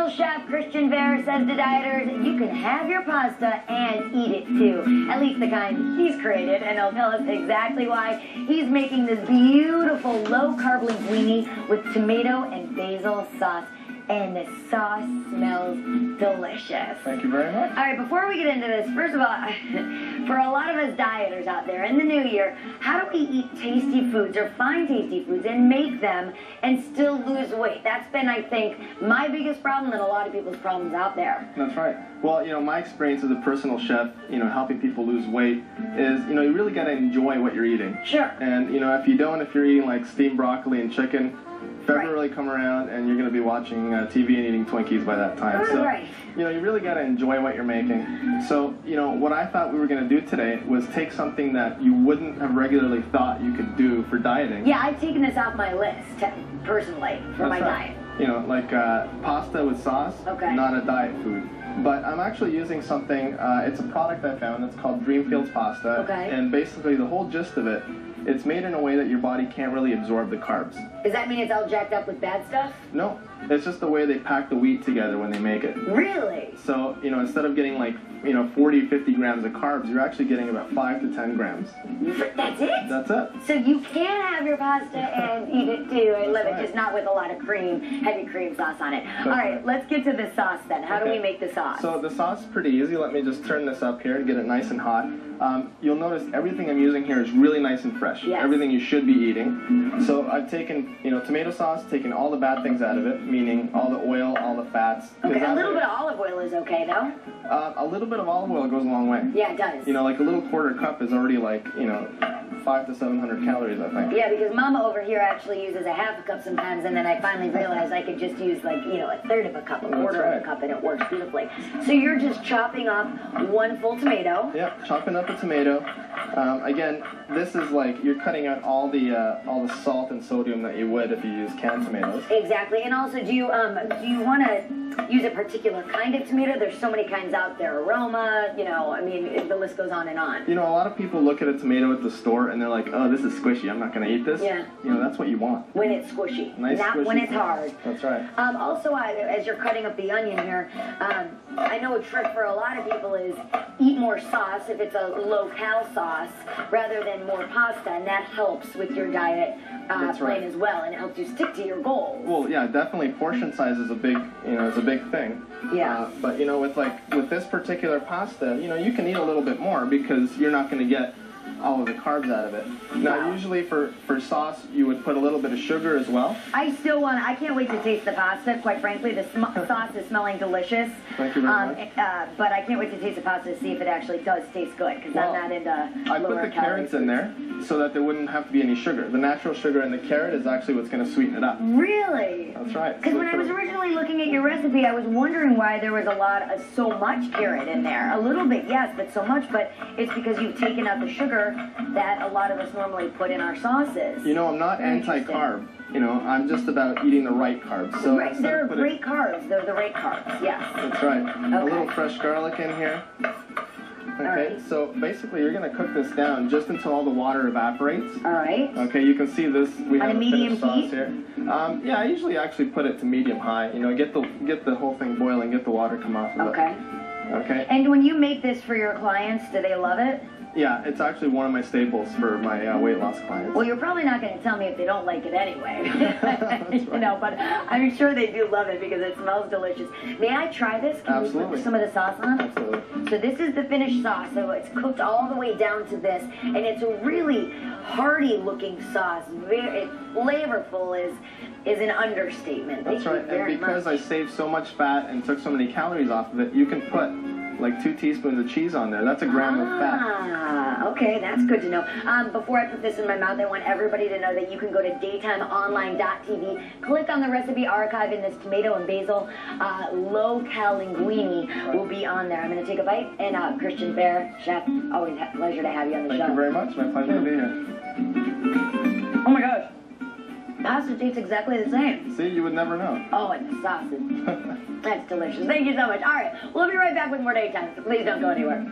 personal chef Cristian Feher says to dieters, you can have your pasta and eat it too. At least the kind he's created, and he'll tell us exactly why he's making this beautiful low-carb linguine with tomato and basil sauce. And the sauce smells delicious. Thank you very much. All right, before we get into this, first of all, for a lot of us dieters out there in the new year, how do we eat tasty foods or find tasty foods and make them and still lose weight? That's been, I think, my biggest problem and a lot of people's problems out there. That's right. Well, my experience as a personal chef, helping people lose weight is, you really got to enjoy what you're eating. Sure. And, if you're eating like steamed broccoli and chicken, February come around and you're going to be watching TV and eating Twinkies by that time. So, you really got to enjoy what you're making. So, what I thought we were going to do today was take something that you wouldn't have regularly thought you could do for dieting. Yeah, I've taken this off my list, personally, for my diet. Like pasta with sauce, not a diet food. But I'm actually using something, it's a product I found that's called Dreamfields pasta. And basically the whole gist of it, it's made in a way that your body can't really absorb the carbs. Does that mean it's all jacked up with bad stuff? No. It's just the way they pack the wheat together when they make it. Really? So, instead of getting like, 40, 50 grams of carbs, you're actually getting about 5 to 10 grams. That's it? That's it. So you can have your pasta and eat it too. I love it, just not with a lot of cream, heavy cream sauce on it. All right, let's get to the sauce then. How do we make the sauce? So the sauce is pretty easy. Let me just turn this up here and get it nice and hot. You'll notice everything I'm using here is really nice and fresh. Yes. Everything you should be eating. So I've taken, tomato sauce, taken all the bad things out of it, meaning all the oil, all the fats. Okay, a little bit of olive oil is okay, though? A little bit of olive oil goes a long way. Yeah, it does. Like a little quarter cup is already like, 500 to 700 calories, I think. Yeah, because Mama over here actually uses a half a cup sometimes, and then I finally realized I could just use like, a third of a cup, a quarter of a cup, and it works beautifully. So you're just chopping up one full tomato. Yeah, chopping up a tomato. Again, this is like you're cutting out all the salt and sodium that you would if you use canned tomatoes. Exactly. And also, do you want to use a particular kind of tomato? There's so many kinds out there. Aroma, the list goes on and on. A lot of people look at a tomato at the store and they're like, oh, this is squishy. I'm not going to eat this. Yeah. That's what you want. When it's squishy. Nice not squishy when it's hard. That's right. Also, as you're cutting up the onion here, I know a trick for a lot of people is eat more sauce if it's a low-cal sauce rather than more pasta, and that helps with your diet plan as well, and it helps you stick to your goals. Well, yeah, definitely. Portion size is a big, is a big thing. Yeah. But with this particular pasta, you can eat a little bit more because you're not going to get all of the carbs out of it. Now, usually for sauce, you would put a little bit of sugar as well. I can't wait to taste the pasta, quite frankly. The sauce is smelling delicious. Thank you very much. But I can't wait to taste the pasta to see if it actually does taste good, because I'm not into I put the carrots in there so that there wouldn't have to be any sugar. The natural sugar in the carrot is actually what's going to sweeten it up. Really? That's right. Because when I was originally looking at your recipe, I was wondering why there was so much carrot in there. A little bit, yes, but so much. But it's because you've taken out the sugar that a lot of us normally put in our sauces. I'm not anti-carb. I'm just about eating the right carbs. So they're great carbs. They're the right carbs, yes. That's right. Okay. A little fresh garlic in here. Okay, so basically you're going to cook this down just until all the water evaporates. All right. Okay, you can see this. We have a medium sauce here. Yeah, I usually actually put it to medium-high. Get the whole thing boiling, get the water come off of it. Okay. Okay. And when you make this for your clients, do they love it? Yeah, it's actually one of my staples for my weight loss clients. Well, you're probably not going to tell me if they don't like it anyway. But I'm sure they do love it because it smells delicious. May I try this? Can you put some of the sauce on? Absolutely. So this is the finished sauce. So it's cooked all the way down to this, and it's a really hearty-looking sauce. Very flavorful is an understatement. That's right. And because I saved so much fat and took so many calories off of it, you can put like 2 teaspoons of cheese on there. That's a gram of fat. Okay, that's good to know. Before I put this in my mouth, I want everybody to know that you can go to daytimeonline.tv, click on the recipe archive, and this tomato and basil low-cal linguine will be on there. I'm going to take a bite, and Cristian Feher, chef, always a pleasure to have you on the show. Thank you very much. My pleasure to be here. Oh my gosh. Pasta tastes exactly the same. See, you would never know. Oh, and the sauce is... That's delicious. Thank you so much. All right, we'll be right back with more Daytime, so please don't go anywhere.